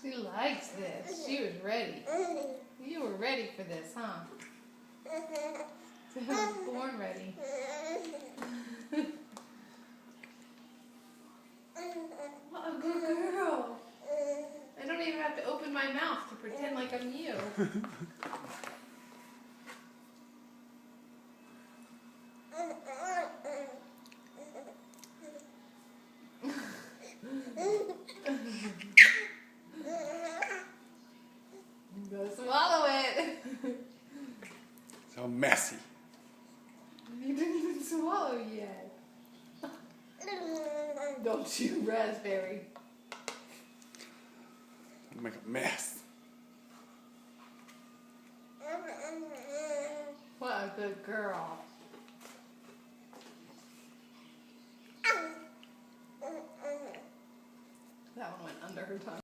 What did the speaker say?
She likes this. She was ready. You were ready for this, huh? She was born ready. What a good girl. I don't even have to open my mouth to pretend like I'm you. Go swallow it. So messy. You didn't even swallow yet. Don't you, raspberry. Make a mess. What a good girl. That one went under her tongue.